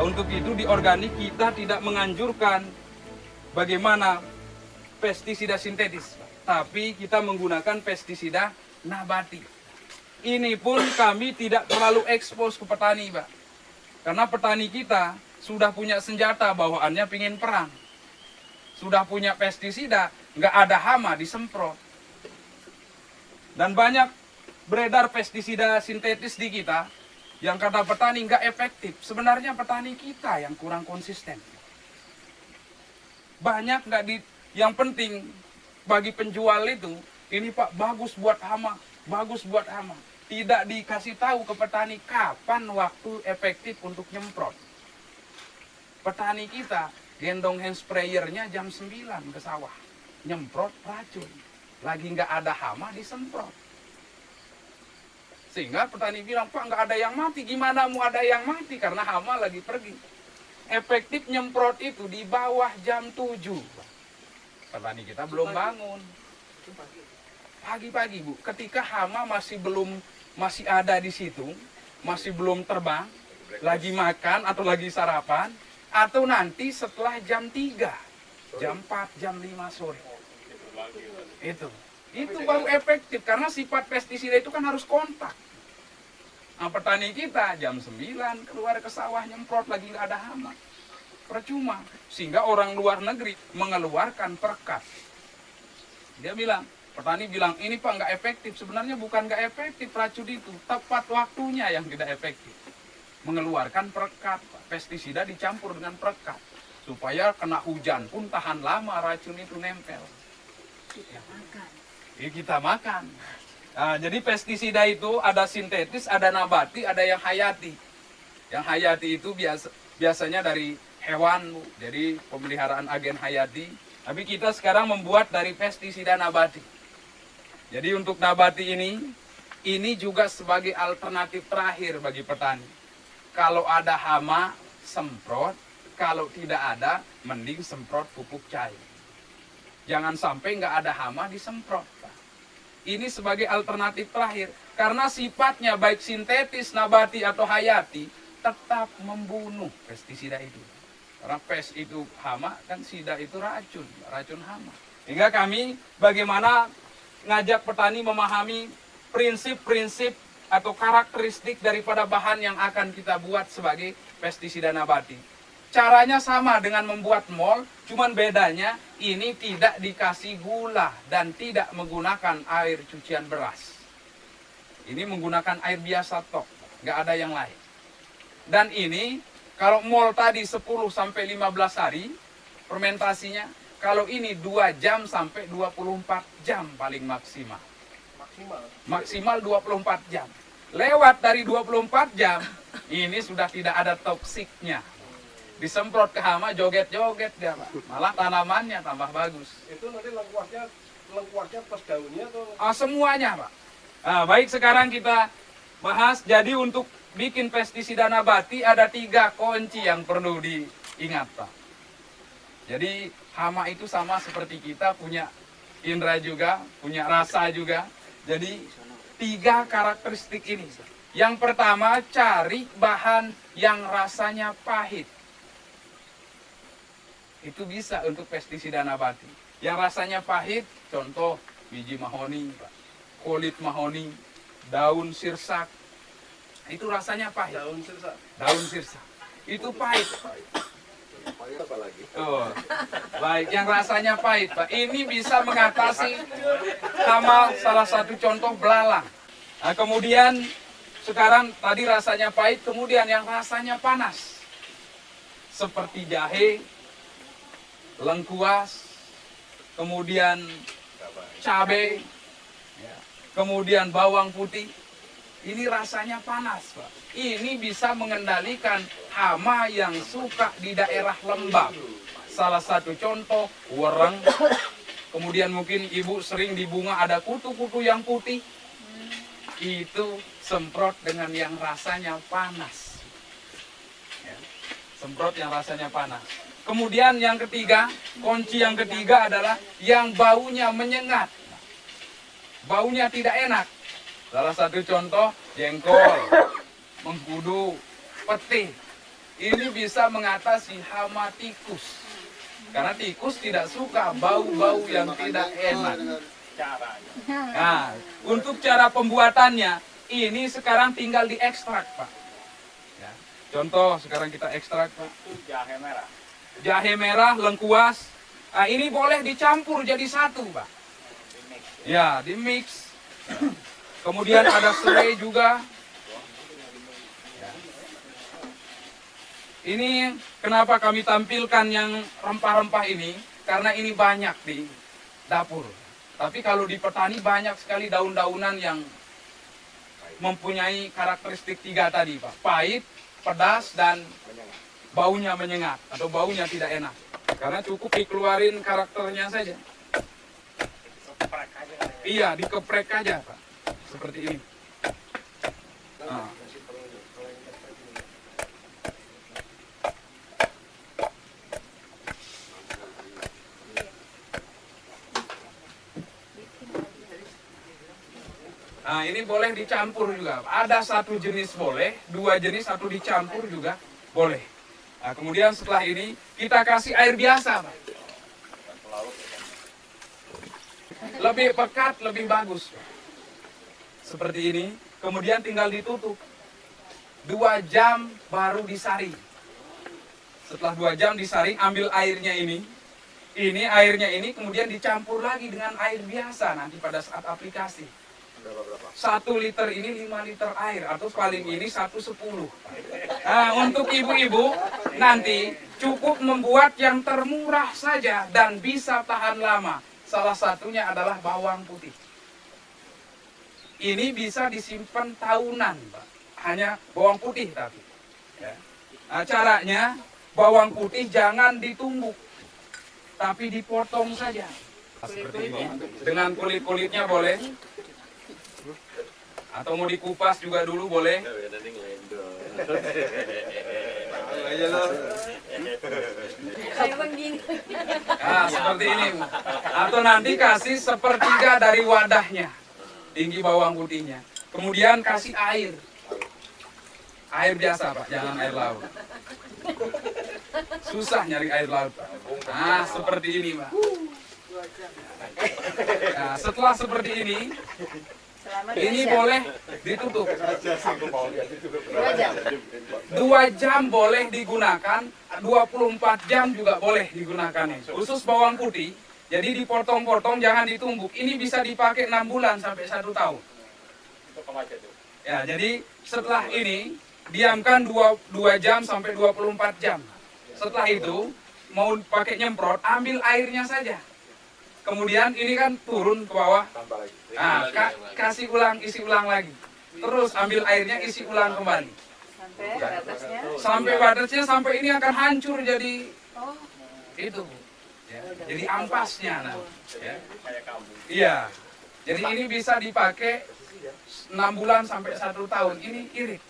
untuk itu di organik kita tidak menganjurkan bagaimana pestisida sintetis, tapi kita menggunakan pestisida nabati. Ini pun kami tidak terlalu ekspos ke petani, Pak. Karena petani kita sudah punya senjata bawaannya pingin perang. Sudah punya pestisida, nggak ada hama disemprot. Dan banyak beredar pestisida sintetis di kita yang kata petani nggak efektif. Sebenarnya petani kita yang kurang konsisten. Banyak nggak di, yang penting bagi penjual itu, ini Pak bagus buat hama, bagus buat hama. Tidak dikasih tahu ke petani kapan waktu efektif untuk nyemprot. Petani kita gendong hand sprayernya jam 9 ke sawah. Nyemprot racun. Lagi nggak ada hama disemprot. Sehingga petani bilang, Pak nggak ada yang mati. Gimana mau ada yang mati? Karena hama lagi pergi. Efektif nyemprot itu di bawah jam 7. Petani kita belum bangun. Pagi-pagi Bu, ketika hama masih ada di situ, masih belum terbang, lagi makan atau lagi sarapan, atau nanti setelah jam 3, jam 4, jam 5 sore. Itu baru efektif, karena sifat pestisida itu kan harus kontak. Nah, petani kita jam 9 keluar ke sawah nyemprot lagi nggak ada hama. Percuma, sehingga orang luar negeri mengeluarkan perkat. Dia bilang, petani bilang, ini Pak nggak efektif. Sebenarnya bukan nggak efektif racun itu, tepat waktunya yang tidak efektif. Mengeluarkan perekat, pestisida dicampur dengan perekat. Supaya kena hujan pun tahan lama racun itu nempel. Kita makan. Nah, jadi pestisida itu ada sintetis, ada nabati, ada yang hayati. Yang hayati itu biasanya dari hewan, jadi pemeliharaan agen hayati. Tapi kita sekarang membuat dari pestisida nabati. Jadi untuk nabati ini juga sebagai alternatif terakhir bagi petani. Kalau ada hama, semprot. Kalau tidak ada, mending semprot pupuk cair. Jangan sampai nggak ada hama disemprot. Ini sebagai alternatif terakhir. Karena sifatnya baik sintetis, nabati, atau hayati, tetap membunuh pestisida itu. Karena pes itu hama, kan sida itu racun, racun hama. Hingga kami bagaimana ngajak petani memahami prinsip-prinsip atau karakteristik daripada bahan yang akan kita buat sebagai pestisida nabati. Caranya sama dengan membuat mol, cuman bedanya ini tidak dikasih gula dan tidak menggunakan air cucian beras. Ini menggunakan air biasa tok, nggak ada yang lain. Dan ini kalau mol tadi 10 sampai 15 hari fermentasinya, kalau ini 2 jam sampai 24 jam paling maksimal. Maksimal 24 jam. Lewat dari 24 jam, ini sudah tidak ada toksiknya. Disemprot ke hama, joget-joget dia Pak. Malah tanamannya tambah bagus. Itu nanti lengkuasnya plus daunnya atau? Semuanya Pak. Nah, baik sekarang kita bahas. Jadi untuk bikin pestisida nabati ada 3 kunci yang perlu diingat Pak. Jadi hama itu sama seperti kita, punya indera juga, punya rasa juga. Jadi 3 karakteristik ini. Yang pertama, cari bahan yang rasanya pahit. Itu bisa untuk pestisida nabati. Yang rasanya pahit, contoh biji mahoni, kulit mahoni, daun sirsak. Itu rasanya pahit. Daun sirsak. Daun sirsak. Itu pahit. Pahit apa lagi? Oh, baik, yang rasanya pahit, Pak. Ini bisa mengatasi hama, salah satu contoh belalang. Nah, kemudian sekarang tadi rasanya pahit, kemudian yang rasanya panas. Seperti jahe, lengkuas, kemudian cabai, kemudian bawang putih. Ini rasanya panas, Pak. Ini bisa mengendalikan hama yang suka di daerah lembab. Salah satu contoh, wereng. Kemudian mungkin Ibu sering di bunga ada kutu-kutu yang putih. Itu semprot dengan yang rasanya panas. Semprot yang rasanya panas. Kemudian yang ketiga, kunci yang ketiga adalah yang baunya menyengat. Baunya tidak enak. Salah satu contoh, jengkol, mengkudu, peti. Ini bisa mengatasi hama tikus. Karena tikus tidak suka bau-bau yang tidak enak. Nah, untuk cara pembuatannya, ini sekarang tinggal diekstrak, Pak. Ya. Contoh, sekarang kita ekstrak, Pak. Jahe merah. Jahe merah, lengkuas. Nah, ini boleh dicampur jadi satu, Pak. Ya, di mix. Kemudian ada serai juga. Ini kenapa kami tampilkan yang rempah-rempah ini, karena ini banyak di dapur. Tapi kalau di petani banyak sekali daun-daunan yang mempunyai karakteristik 3 tadi, Pak. Pahit, pedas, dan baunya menyengat atau baunya tidak enak. Karena cukup dikeluarin karakternya saja. Iya, dikeprek aja, Pak. Seperti ini. Nah. Nah, ini boleh dicampur juga. Ada satu jenis boleh, 2 jenis, satu dicampur juga boleh. Nah, kemudian setelah ini kita kasih air biasa, Pak. Lebih pekat, lebih bagus, Pak. Seperti ini. Kemudian tinggal ditutup. 2 jam baru disaring. Setelah 2 jam disaring, ambil airnya ini. Ini airnya ini kemudian dicampur lagi dengan air biasa nanti pada saat aplikasi. 1 liter ini 5 liter air atau paling ini 1/10. Nah, untuk ibu-ibu nanti cukup membuat yang termurah saja dan bisa tahan lama. Salah satunya adalah bawang putih. Ini bisa disimpan tahunan, Pak. Hanya bawang putih tapi. Ya. Nah, caranya bawang putih jangan ditumbuk, tapi dipotong saja. Seperti ini. Dengan kulit-kulitnya boleh. Atau mau dikupas juga dulu boleh. Nah, seperti ini. Atau nanti kasih 1/3 dari wadahnya. Tinggi bawang putihnya. Kemudian kasih air. Air biasa, Pak, jangan air laut. Susah nyari air laut, Pak. Nah, seperti ini, Pak. Nah, setelah seperti ini boleh ditutup. 2 jam boleh digunakan, 24 jam juga boleh digunakan. Khusus bawang putih, jadi dipotong-potong, jangan ditumbuk. Ini bisa dipakai 6 bulan sampai 1 tahun. Ya, jadi setelah ini diamkan 2 jam sampai 24 jam. Setelah itu mau pakai nyemprot, ambil airnya saja. Kemudian ini kan turun ke bawah. Nah, kasih ulang, isi ulang lagi. Terus ambil airnya, isi ulang kembali. Sampai batasnya. Sampai batasnya, sampai ini akan hancur jadi itu. Ya, jadi ampasnya. Nah, ya. Iya. Jadi ini bisa dipakai 6 bulan sampai 1 tahun. Ini irit.